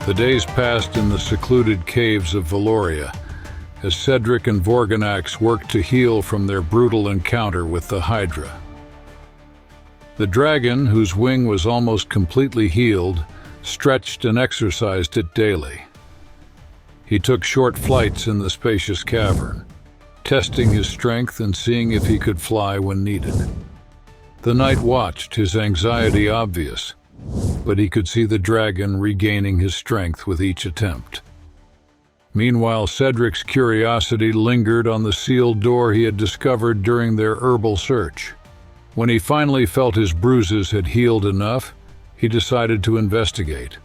The days passed in the secluded caves of Valoria, as Cedric and Vorganax worked to heal from their brutal encounter with the hydra. The dragon, whose wing was almost completely healed, stretched and exercised it daily. He took short flights in the spacious cavern, testing his strength and seeing if he could fly when needed. The knight watched, his anxiety obvious, but he could see the dragon regaining his strength with each attempt. Meanwhile, Cedric's curiosity lingered on the sealed door he had discovered during their herbal search. When he finally felt his bruises had healed enough, he decided to investigate.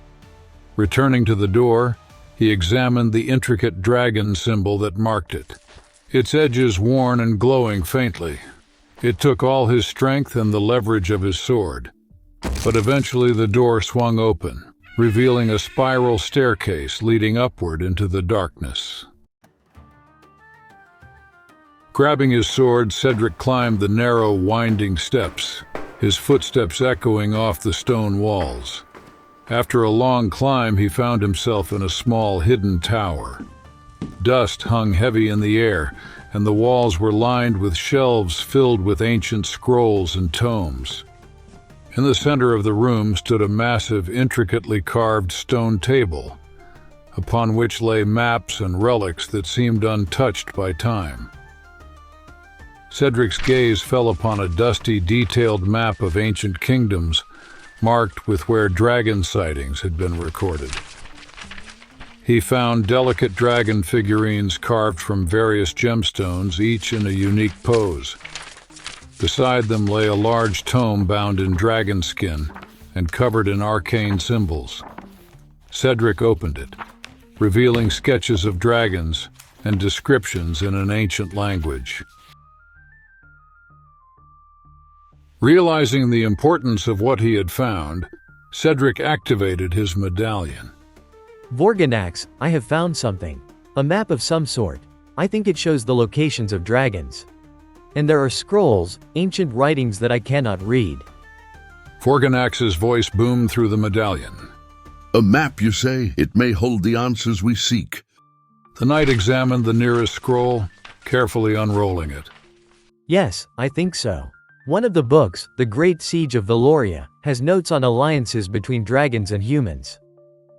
Returning to the door, he examined the intricate dragon symbol that marked it, its edges worn and glowing faintly. It took all his strength and the leverage of his sword. But eventually the door swung open, revealing a spiral staircase leading upward into the darkness. Grabbing his sword, Cedric climbed the narrow, winding steps, his footsteps echoing off the stone walls. After a long climb, he found himself in a small, hidden tower. Dust hung heavy in the air, and the walls were lined with shelves filled with ancient scrolls and tomes. In the center of the room stood a massive, intricately carved stone table, upon which lay maps and relics that seemed untouched by time. Cedric's gaze fell upon a dusty, detailed map of ancient kingdoms, marked with where dragon sightings had been recorded. He found delicate dragon figurines carved from various gemstones, each in a unique pose. Beside them lay a large tome bound in dragon skin and covered in arcane symbols. Cedric opened it, revealing sketches of dragons and descriptions in an ancient language. Realizing the importance of what he had found, Cedric activated his medallion. Vorganax, I have found something. A map of some sort. I think it shows the locations of dragons. And there are scrolls, ancient writings that I cannot read. Vorganax's voice boomed through the medallion. A map, you say? It may hold the answers we seek. The knight examined the nearest scroll, carefully unrolling it. Yes, I think so. One of the books, The Great Siege of Valoria, has notes on alliances between dragons and humans.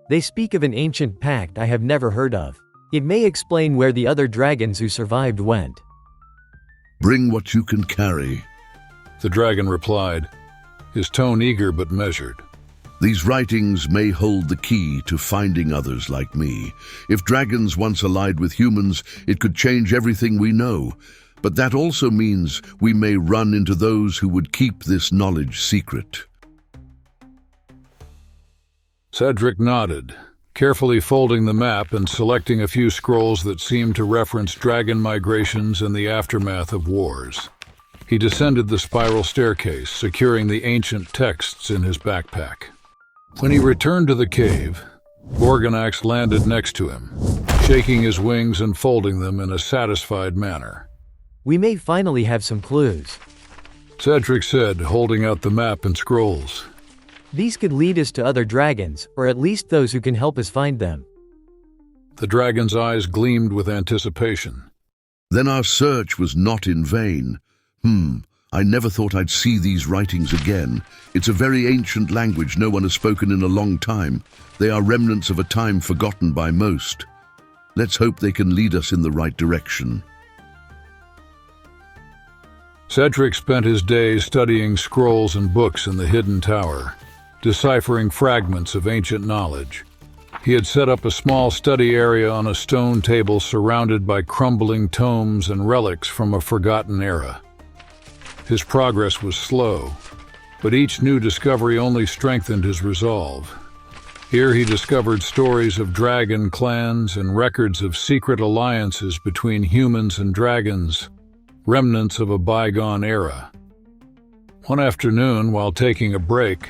They speak of an ancient pact I have never heard of. It may explain where the other dragons who survived went. Bring what you can carry, The dragon replied, his tone eager but measured. These writings may hold the key to finding others like me. If dragons once allied with humans, it could change everything we know. But that also means we may run into those who would keep this knowledge secret. Cedric nodded, carefully folding the map and selecting a few scrolls that seemed to reference dragon migrations and the aftermath of wars. He descended the spiral staircase, securing the ancient texts in his backpack. When he returned to the cave, Vorganax landed next to him, shaking his wings and folding them in a satisfied manner. We may finally have some clues. Cedric said, holding out the map and scrolls. These could lead us to other dragons, or at least those who can help us find them. The dragon's eyes gleamed with anticipation. Then our search was not in vain. I never thought I'd see these writings again. It's a very ancient language no one has spoken in a long time. They are remnants of a time forgotten by most. Let's hope they can lead us in the right direction. Cedric spent his days studying scrolls and books in the hidden tower, deciphering fragments of ancient knowledge. He had set up a small study area on a stone table surrounded by crumbling tomes and relics from a forgotten era. His progress was slow, but each new discovery only strengthened his resolve. Here he discovered stories of dragon clans and records of secret alliances between humans and dragons, remnants of a bygone era. One afternoon, while taking a break,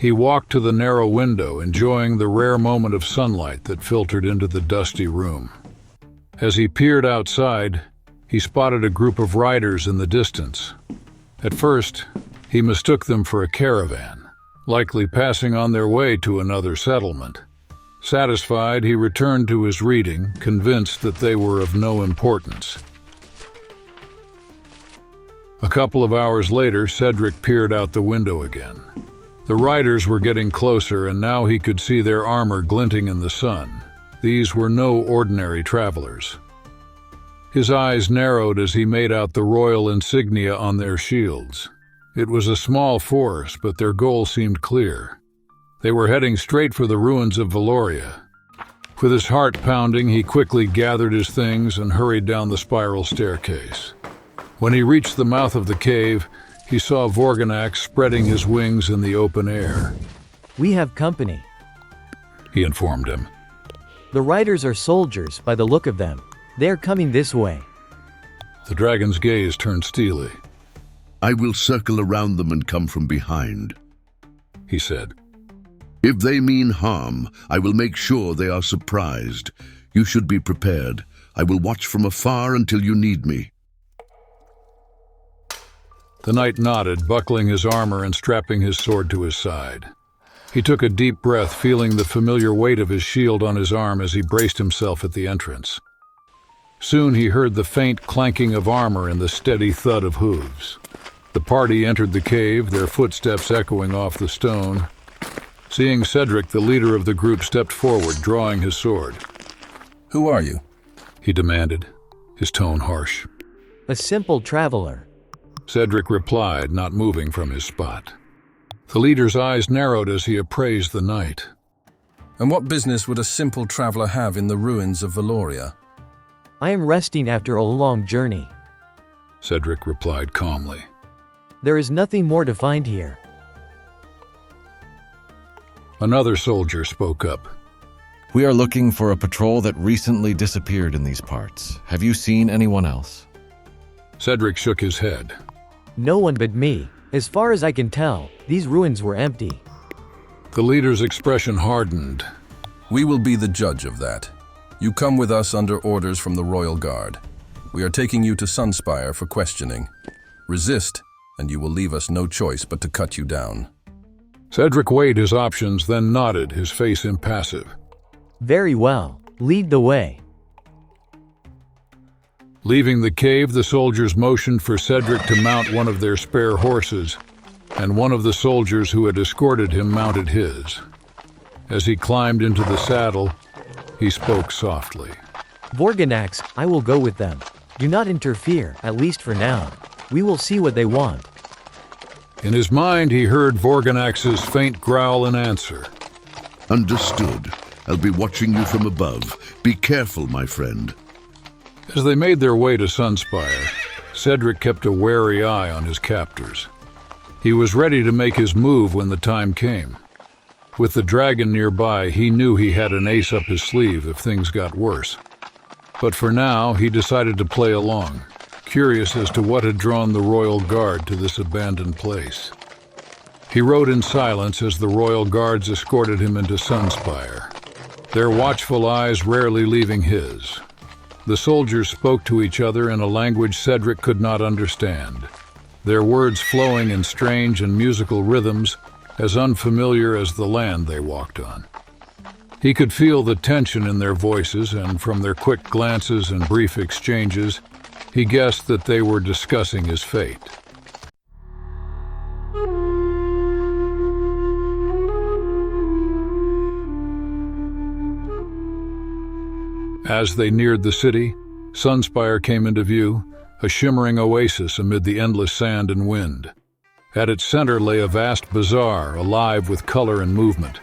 he walked to the narrow window, enjoying the rare moment of sunlight that filtered into the dusty room. As he peered outside, he spotted a group of riders in the distance. At first, he mistook them for a caravan, likely passing on their way to another settlement. Satisfied, he returned to his reading, convinced that they were of no importance. A couple of hours later, Cedric peered out the window again. The riders were getting closer, and now he could see their armor glinting in the sun. These were no ordinary travelers. His eyes narrowed as he made out the royal insignia on their shields. It was a small force, but their goal seemed clear. They were heading straight for the ruins of Valoria. With his heart pounding, he quickly gathered his things and hurried down the spiral staircase. When he reached the mouth of the cave, he saw Vorganax spreading his wings in the open air. "We have company," he informed him. "The riders are soldiers by the look of them. They're coming this way." The dragon's gaze turned steely. I will circle around them and come from behind, he said. If they mean harm, I will make sure they are surprised. You should be prepared. I will watch from afar until you need me. The knight nodded, buckling his armor and strapping his sword to his side. He took a deep breath, feeling the familiar weight of his shield on his arm as he braced himself at the entrance. Soon he heard the faint clanking of armor and the steady thud of hooves. The party entered the cave, their footsteps echoing off the stone. Seeing Cedric, the leader of the group stepped forward, drawing his sword. "Who are you?" he demanded, his tone harsh. "A simple traveler," Cedric replied, not moving from his spot. The leader's eyes narrowed as he appraised the knight. "And what business would a simple traveler have in the ruins of Valoria?" "I am resting after a long journey," Cedric replied calmly. "There is nothing more to find here." Another soldier spoke up. "We are looking for a patrol that recently disappeared in these parts. Have you seen anyone else?" Cedric shook his head. "No one but me. As far as I can tell, these ruins were empty." The leader's expression hardened. "We will be the judge of that. You come with us under orders from the Royal Guard. We are taking you to Sunspire for questioning. Resist, and you will leave us no choice but to cut you down." Cedric weighed his options, then nodded, his face impassive. "Very well. Lead the way." Leaving the cave, the soldiers motioned for Cedric to mount one of their spare horses, and one of the soldiers who had escorted him mounted his. As he climbed into the saddle, he spoke softly. "Vorganax, I will go with them. Do not interfere, at least for now. We will see what they want." In his mind, he heard Vorganax's faint growl in answer. Understood. I'll be watching you from above. Be careful, my friend. As they made their way to Sunspire, Cedric kept a wary eye on his captors. He was ready to make his move when the time came. With the dragon nearby, he knew he had an ace up his sleeve if things got worse. But for now, he decided to play along, curious as to what had drawn the Royal Guard to this abandoned place. He rode in silence as the Royal Guards escorted him into Sunspire, their watchful eyes rarely leaving his. The soldiers spoke to each other in a language Cedric could not understand, their words flowing in strange and musical rhythms as unfamiliar as the land they walked on. He could feel the tension in their voices, and from their quick glances and brief exchanges, he guessed that they were discussing his fate. As they neared the city, Sunspire came into view, a shimmering oasis amid the endless sand and wind. At its center lay a vast bazaar, alive with color and movement.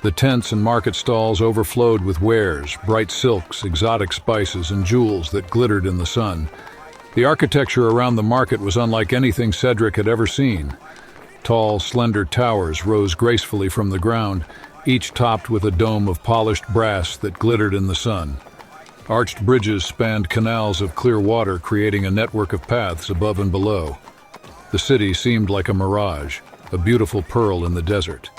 The tents and market stalls overflowed with wares, bright silks, exotic spices, and jewels that glittered in the sun. The architecture around the market was unlike anything Cedric had ever seen. Tall, slender towers rose gracefully from the ground, each topped with a dome of polished brass that glittered in the sun. Arched bridges spanned canals of clear water, creating a network of paths above and below. The city seemed like a mirage, a beautiful pearl in the desert.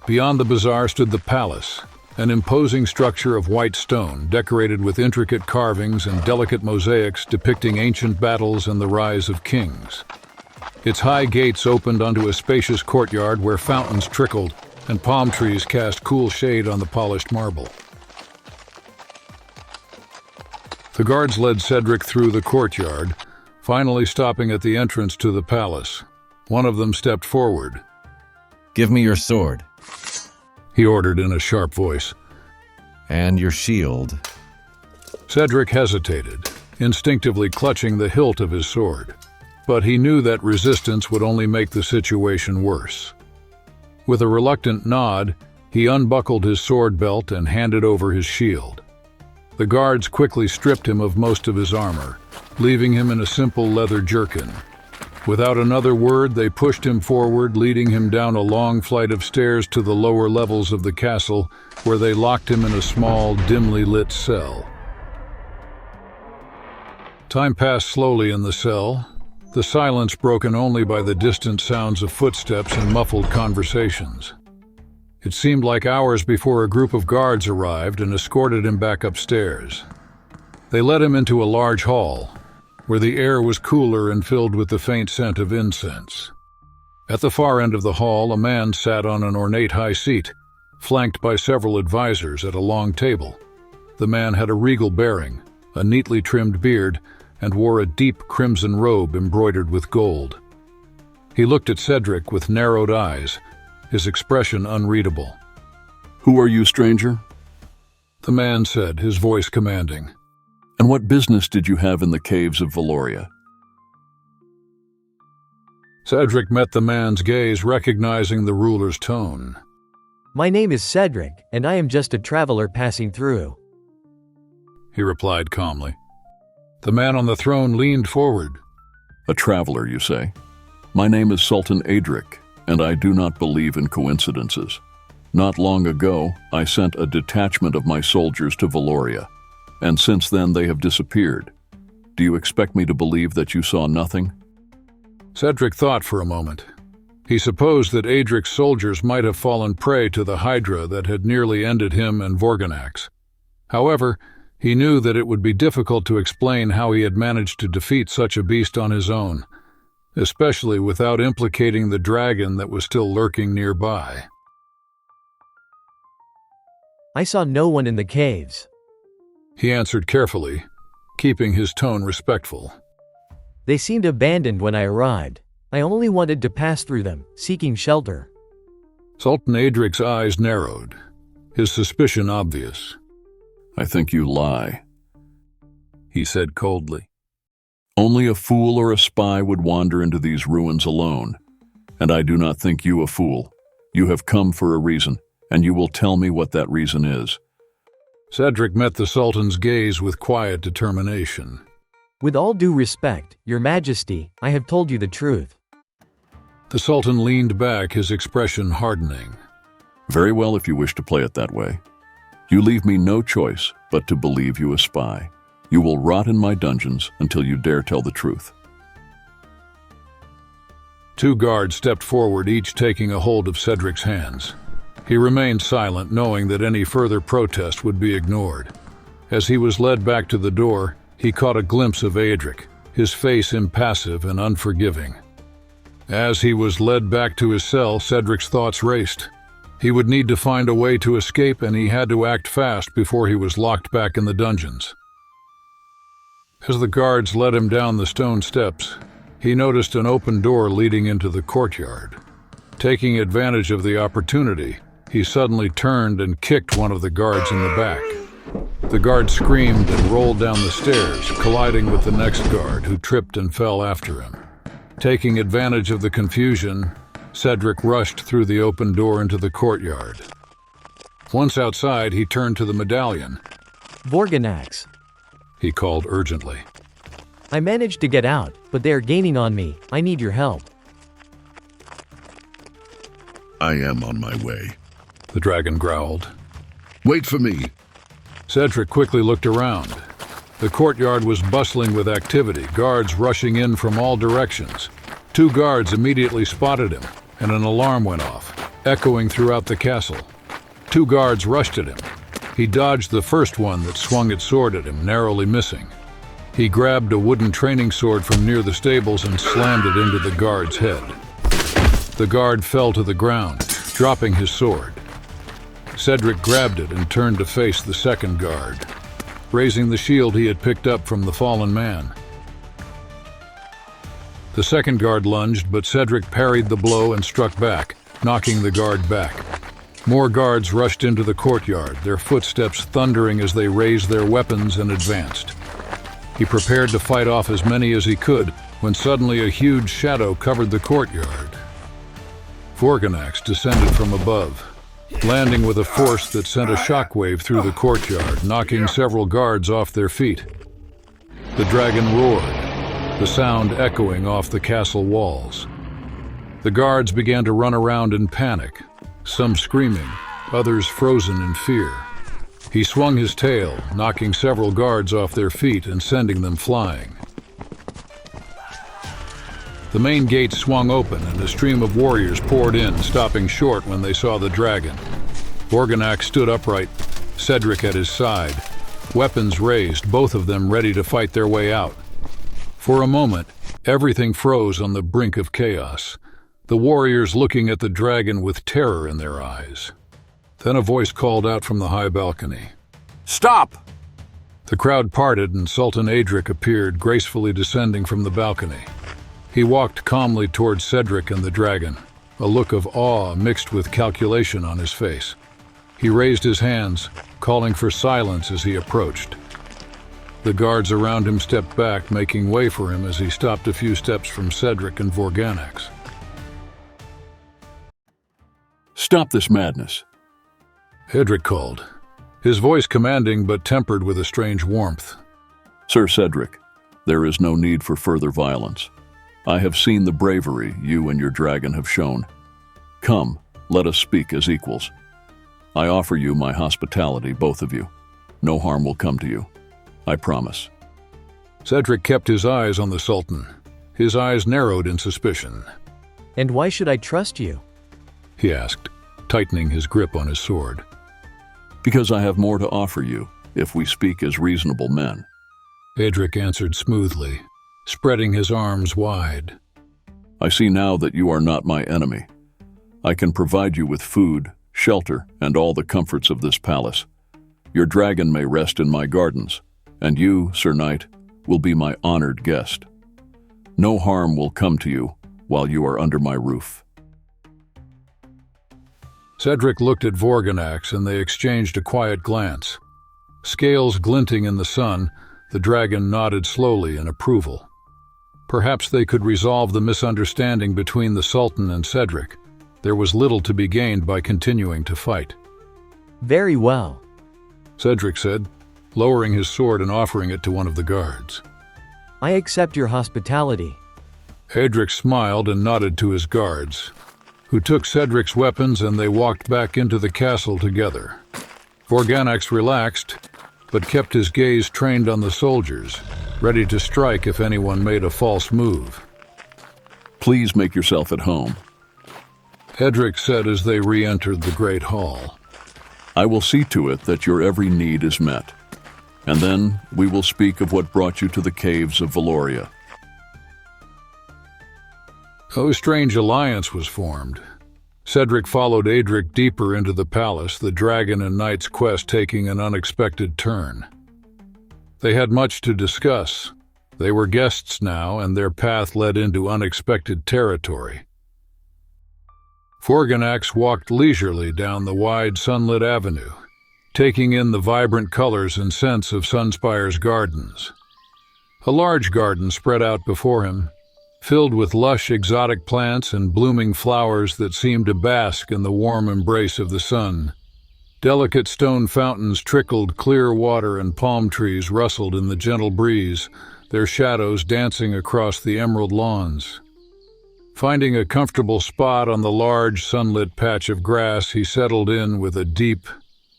Beyond the bazaar stood the palace, an imposing structure of white stone, decorated with intricate carvings and delicate mosaics depicting ancient battles and the rise of kings. Its high gates opened onto a spacious courtyard where fountains trickled, and palm trees cast cool shade on the polished marble. The guards led Cedric through the courtyard, finally stopping at the entrance to the palace. One of them stepped forward. Give me your sword. He ordered in a sharp voice. And your shield. Cedric hesitated, instinctively clutching the hilt of his sword. But he knew that resistance would only make the situation worse. With a reluctant nod, he unbuckled his sword belt and handed over his shield. The guards quickly stripped him of most of his armor, leaving him in a simple leather jerkin. Without another word, they pushed him forward, leading him down a long flight of stairs to the lower levels of the castle, where they locked him in a small, dimly lit cell. Time passed slowly in the cell, the silence broken only by the distant sounds of footsteps and muffled conversations. It seemed like hours before a group of guards arrived and escorted him back upstairs. They led him into a large hall, where the air was cooler and filled with the faint scent of incense. At the far end of the hall, a man sat on an ornate high seat, flanked by several advisors at a long table. The man had a regal bearing, a neatly trimmed beard, and wore a deep crimson robe embroidered with gold. He looked at Cedric with narrowed eyes, his expression unreadable. "Who are you, stranger?" The man said, his voice commanding. "And what business did you have in the caves of Valoria?" Cedric met the man's gaze, recognizing the ruler's tone. My name is Cedric, and I am just a traveler passing through. He replied calmly. The man on the throne leaned forward. "A traveler, you say? My name is Sultan Cedric, and I do not believe in coincidences. Not long ago, I sent a detachment of my soldiers to Valoria, and since then they have disappeared. Do you expect me to believe that you saw nothing?" Cedric thought for a moment. He supposed that Cedric's soldiers might have fallen prey to the hydra that had nearly ended him and Vorganax. However, he knew that it would be difficult to explain how he had managed to defeat such a beast on his own, especially without implicating the dragon that was still lurking nearby. I saw no one in the caves. He answered carefully, keeping his tone respectful. They seemed abandoned when I arrived. I only wanted to pass through them, seeking shelter. Sultan Cedric's eyes narrowed, his suspicion obvious. "I think you lie," he said coldly. "Only a fool or a spy would wander into these ruins alone, and I do not think you a fool. You have come for a reason, and you will tell me what that reason is." Cedric met the Sultan's gaze with quiet determination. With all due respect, Your Majesty, I have told you the truth. The Sultan leaned back, his expression hardening. "Very well, if you wish to play it that way. You leave me no choice but to believe you a spy. You will rot in my dungeons until you dare tell the truth." Two guards stepped forward, each taking a hold of Cedric's hands. He remained silent, knowing that any further protest would be ignored. As he was led back to the door, he caught a glimpse of Cedric, his face impassive and unforgiving. As he was led back to his cell, Cedric's thoughts raced. He would need to find a way to escape, and he had to act fast before he was locked back in the dungeons. As the guards led him down the stone steps, he noticed an open door leading into the courtyard. Taking advantage of the opportunity, he suddenly turned and kicked one of the guards in the back. The guard screamed and rolled down the stairs, colliding with the next guard, who tripped and fell after him. Taking advantage of the confusion, Cedric rushed through the open door into the courtyard. Once outside, he turned to the medallion. Vorganax. He called urgently. I managed to get out, but they are gaining on me. I need your help. I am on my way. The dragon growled. Wait for me. Cedric quickly looked around. The courtyard was bustling with activity, guards rushing in from all directions. Two guards immediately spotted him, and an alarm went off, echoing throughout the castle. Two guards rushed at him. He dodged the first one that swung its sword at him, narrowly missing. He grabbed a wooden training sword from near the stables and slammed it into the guard's head. The guard fell to the ground, dropping his sword. Cedric grabbed it and turned to face the second guard, raising the shield he had picked up from the fallen man. The second guard lunged, but Cedric parried the blow and struck back, knocking the guard back. More guards rushed into the courtyard, their footsteps thundering as they raised their weapons and advanced. He prepared to fight off as many as he could, when suddenly a huge shadow covered the courtyard. Vorganax descended from above, landing with a force that sent a shockwave through the courtyard, knocking several guards off their feet. The dragon roared, the sound echoing off the castle walls. The guards began to run around in panic, some screaming, others frozen in fear. He swung his tail, knocking several guards off their feet and sending them flying. The main gate swung open and a stream of warriors poured in, stopping short when they saw the dragon. Vorganax stood upright, Cedric at his side, weapons raised, both of them ready to fight their way out. For a moment, everything froze on the brink of chaos, the warriors looking at the dragon with terror in their eyes. Then a voice called out from the high balcony. "Stop!" The crowd parted and Sultan Cedric appeared, gracefully descending from the balcony. He walked calmly towards Cedric and the dragon, a look of awe mixed with calculation on his face. He raised his hands, calling for silence as he approached. The guards around him stepped back, making way for him as he stopped a few steps from Cedric and Vorganax. Stop this madness. Cedric called, his voice commanding but tempered with a strange warmth. Sir Cedric, there is no need for further violence. I have seen the bravery you and your dragon have shown. Come, let us speak as equals. I offer you my hospitality, both of you. No harm will come to you. I promise. Cedric kept his eyes on the Sultan, his eyes narrowed in suspicion. And why should I trust you? He asked, tightening his grip on his sword. Because I have more to offer you, if we speak as reasonable men. Cedric answered smoothly, spreading his arms wide. I see now that you are not my enemy. I can provide you with food, shelter, and all the comforts of this palace. Your dragon may rest in my gardens, and you, Sir Knight, will be my honored guest. No harm will come to you while you are under my roof. Cedric looked at Vorganax and they exchanged a quiet glance. Scales glinting in the sun, the dragon nodded slowly in approval. Perhaps they could resolve the misunderstanding between the Sultan and Cedric. There was little to be gained by continuing to fight. Very well, Cedric said, lowering his sword and offering it to one of the guards. I accept your hospitality. Cedric smiled and nodded to his guards, who took Cedric's weapons and they walked back into the castle together. Vorganax relaxed, but kept his gaze trained on the soldiers, ready to strike if anyone made a false move. Please make yourself at home. Cedric said as they re-entered the great hall. I will see to it that your every need is met, and then we will speak of what brought you to the caves of Valoria. A strange alliance was formed. Cedric followed Cedric deeper into the palace, the dragon and knight's quest taking an unexpected turn. They had much to discuss. They were guests now, and their path led into unexpected territory. Vorganax walked leisurely down the wide sunlit avenue, taking in the vibrant colors and scents of Sunspire's gardens. A large garden spread out before him, filled with lush exotic plants and blooming flowers that seemed to bask in the warm embrace of the sun. Delicate stone fountains trickled clear water and palm trees rustled in the gentle breeze, their shadows dancing across the emerald lawns. Finding a comfortable spot on the large sunlit patch of grass, he settled in with a deep,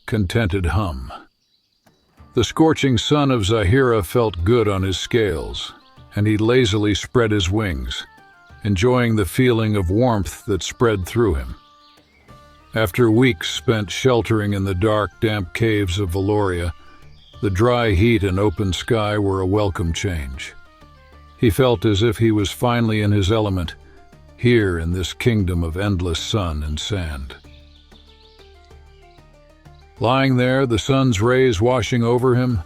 contented hum. The scorching sun of Zahira felt good on his scales, and he lazily spread his wings, enjoying the feeling of warmth that spread through him. After weeks spent sheltering in the dark, damp caves of Valoria, the dry heat and open sky were a welcome change. He felt as if he was finally in his element, here in this kingdom of endless sun and sand. Lying there, the sun's rays washing over him,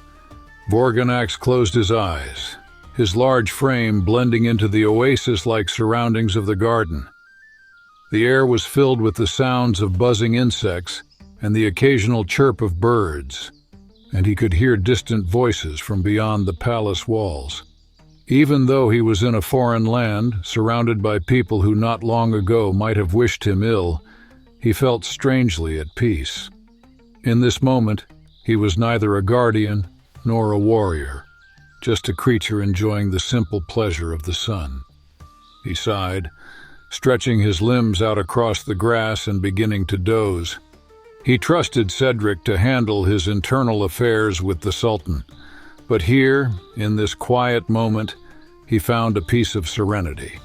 Vorganax closed his eyes, his large frame blending into the oasis-like surroundings of the garden. The air was filled with the sounds of buzzing insects and the occasional chirp of birds, and he could hear distant voices from beyond the palace walls. Even though he was in a foreign land, surrounded by people who not long ago might have wished him ill, he felt strangely at peace. In this moment, he was neither a guardian nor a warrior, just a creature enjoying the simple pleasure of the sun. He sighed, stretching his limbs out across the grass and beginning to doze. He trusted Cedric to handle his internal affairs with the Sultan, but here, in this quiet moment, he found a piece of serenity.